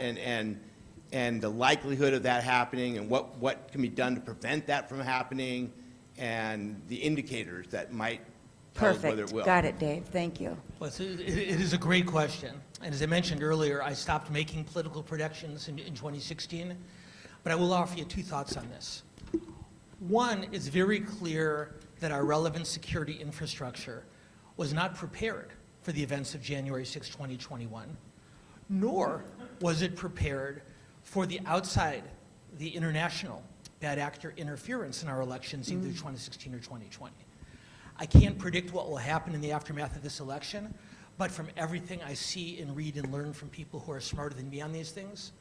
and the likelihood of that happening, and what can be done to prevent that from happening, and the indicators that might tell us whether it Perfect. will. Got it, Dave. Thank you. Well, it is a great question. And as I mentioned earlier, I stopped making political predictions in 2016. But I will offer you two thoughts on this. One, it's very clear that our relevant security infrastructure was not prepared for the events of January 6, 2021, nor was it prepared for the outside, the international bad actor interference in our elections, either 2016 or 2020. I can't predict what will happen in the aftermath of this election, but from everything I see and read and learn from people who are smarter than me on these things,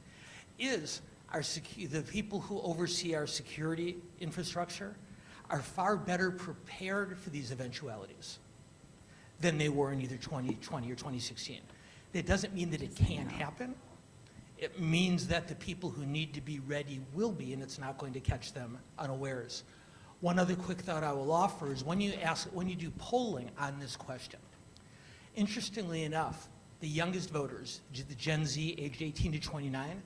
is the people who oversee our security infrastructure are far better prepared for these eventualities than they were in either 2020 or 2016. That doesn't mean that it can't happen. It means that the people who need to be ready will be, and it's not going to catch them unawares. One other quick thought I will offer is when you do polling on this question, interestingly enough, the youngest voters, the Gen Z aged 18 to 29,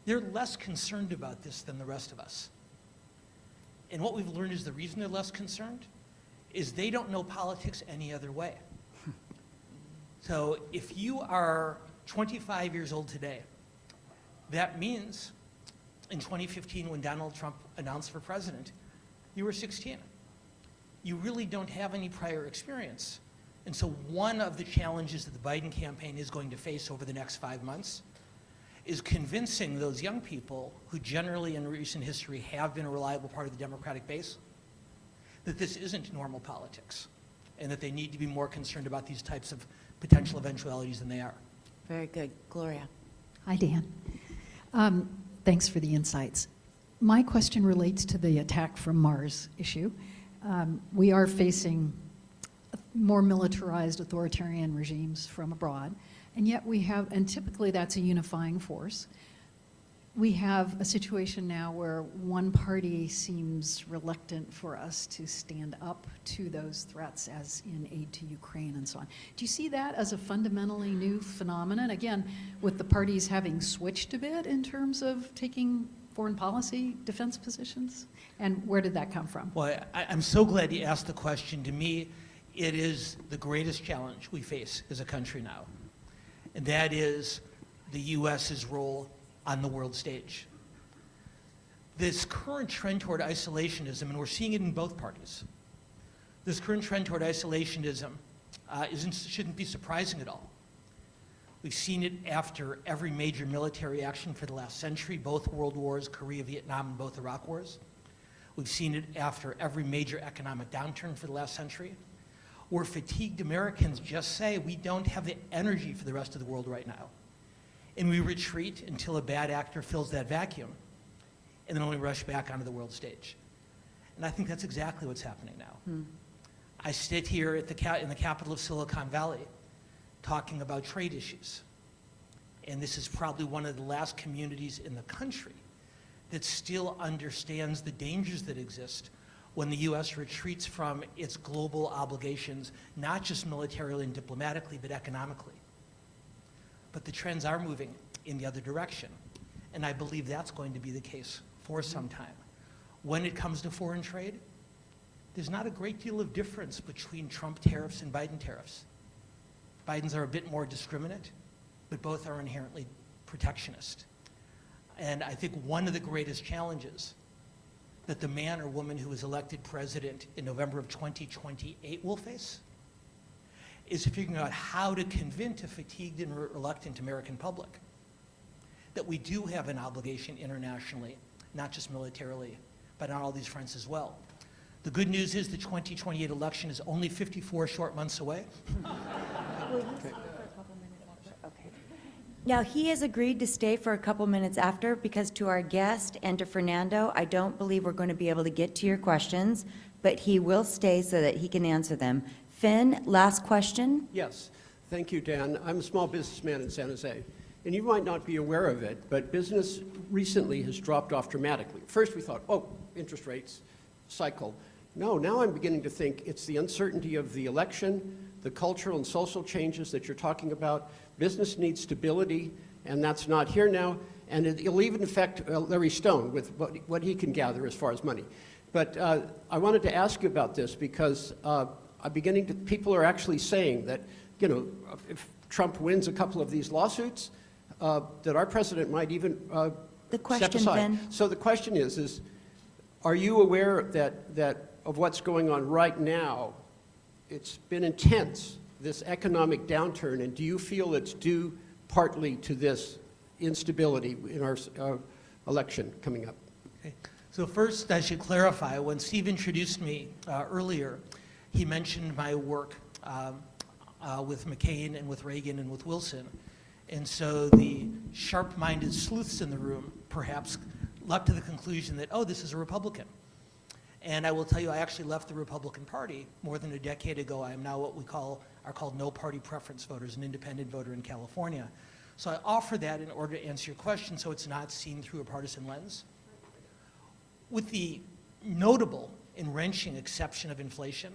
they're less concerned about this than the rest of us. And what we've learned is the reason they're less concerned is they don't know politics any other way. So if you are 25 years old today, that means in 2015 when Donald Trump announced for president, you were 16. You really don't have any prior experience. And so one of the challenges that the Biden campaign is going to face over the next 5 months is convincing those young people who generally in recent history have been a reliable part of the Democratic base that this isn't normal politics and that they need to be more concerned about these types of potential eventualities than they are. Very good. Gloria. Hi, Dan. Thanks for the insights. My question relates to the attack from Mars issue. We are facing more militarized authoritarian regimes from abroad, and yet we have, and typically that's a unifying force. We have a situation now where one party seems reluctant for us to stand up to those threats, as in aid to Ukraine and so on. Do you see that as a fundamentally new phenomenon? Again, with the parties having switched a bit in terms of taking foreign policy defense positions? And where did that come from? Well, I'm so glad you asked the question. To me, it is the greatest challenge we face as a country now. And that is the U.S.'s role on the world stage. This current trend toward isolationism, and we're seeing it in both parties, this current trend toward isolationism shouldn't be surprising at all. We've seen it after every major military action for the last century, both world wars, Korea, Vietnam, and both Iraq wars. We've seen it after every major economic downturn for the last century, where fatigued Americans just say, we don't have the energy for the rest of the world right now. And we retreat until a bad actor fills that vacuum, and then we rush back onto the world stage. And I think that's exactly what's happening now. I sit here at in the capital of Silicon Valley talking about trade issues. And this is probably one of the last communities in the country that still understands the dangers that exist when the U.S. retreats from its global obligations, not just militarily and diplomatically, but economically. But the trends are moving in the other direction. And I believe that's going to be the case for some time. When it comes to foreign trade, there's not a great deal of difference between Trump tariffs and Biden tariffs. Biden's are a bit more discriminate, but both are inherently protectionist. And I think one of the greatest challenges that the man or woman who is elected president in November of 2028 will face is figuring out how to convince a fatigued and reluctant American public that we do have an obligation internationally, not just militarily, but on all these fronts as well. The good news is the 2028 election is only 54 short months away. Now, he has agreed to stay for a couple minutes after, because to our guest and to Fernando, I don't believe we're going to be able to get to your questions, but he will stay so that he can answer them. Finn, last question. Yes, thank you, Dan. I'm a small businessman in San Jose, and you might not be aware of it, but business recently has dropped off dramatically. First we thought, oh, interest rates, cycle. No, now I'm beginning to think it's the uncertainty of the election, the cultural and social changes that you're talking about. Business needs stability, and that's not here now, and it'll even affect Larry Stone with what he can gather as far as money. But I wanted to ask you about this because people are actually saying that, you know, if Trump wins a couple of these lawsuits, that our president might even The question, step aside. Vin. So the question is are you aware that of what's going on right now? It's been intense, this economic downturn, and do you feel it's due partly to this instability in our election coming up? Okay. So first, I should clarify, when Steve introduced me earlier, he mentioned my work with McCain and with Reagan and with Wilson. And so the sharp-minded sleuths in the room perhaps leapt to the conclusion that, oh, this is a Republican. And I will tell you, I actually left the Republican Party more than a decade ago. I am now what we are called no-party preference voters, an independent voter in California. So I offer that in order to answer your question so it's not seen through a partisan lens. With the notable and wrenching exception of inflation,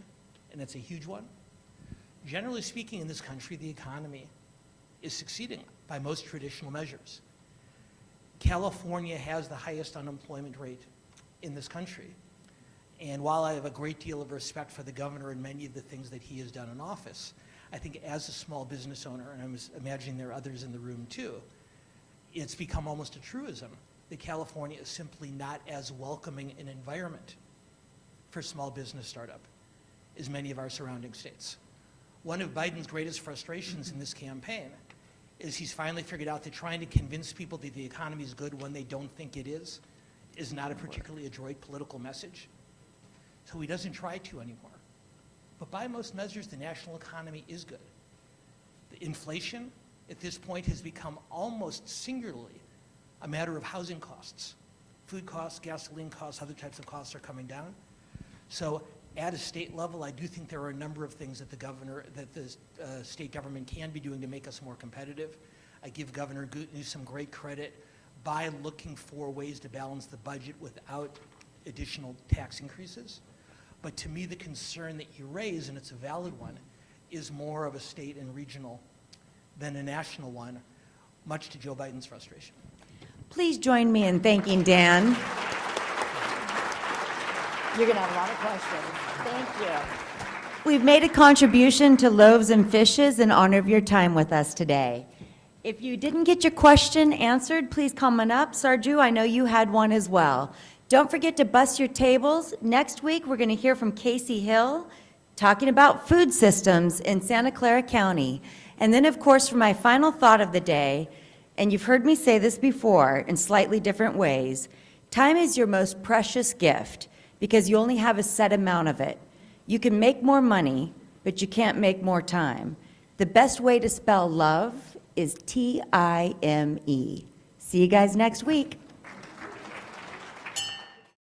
and it's a huge one, generally speaking in this country, the economy is succeeding by most traditional measures. California has the highest unemployment rate in this country. And while I have a great deal of respect for the governor and many of the things that he has done in office, I think as a small business owner, and I'm imagining there are others in the room too, it's become almost a truism that California is simply not as welcoming an environment for small business startup as many of our surrounding states. One of Biden's greatest frustrations in this campaign is he's finally figured out that trying to convince people that the economy is good when they don't think it is not a particularly adroit political message. So he doesn't try to anymore. But by most measures, the national economy is good. The inflation at this point has become almost singularly a matter of housing costs. Food costs, gasoline costs, other types of costs are coming down. So at a state level, I do think there are a number of things that the state government can be doing to make us more competitive. I give Governor Newsom great credit by looking for ways to balance the budget without additional tax increases. But to me, the concern that you raise, and it's a valid one, is more of a state and regional than a national one, much to Joe Biden's frustration. Please join me in thanking Dan. You're going to have a lot of questions. Thank you. We've made a contribution to Loaves and Fishes in honor of your time with us today. If you didn't get your question answered, please comment up. Sarju, I know you had one as well. Don't forget to bust your tables. Next week, we're going to hear from Casey Hill talking about food systems in Santa Clara County. And then, of course, for my final thought of the day, and you've heard me say this before in slightly different ways, time is your most precious gift because you only have a set amount of it. You can make more money, but you can't make more time. The best way to spell love is Time. See you guys next week.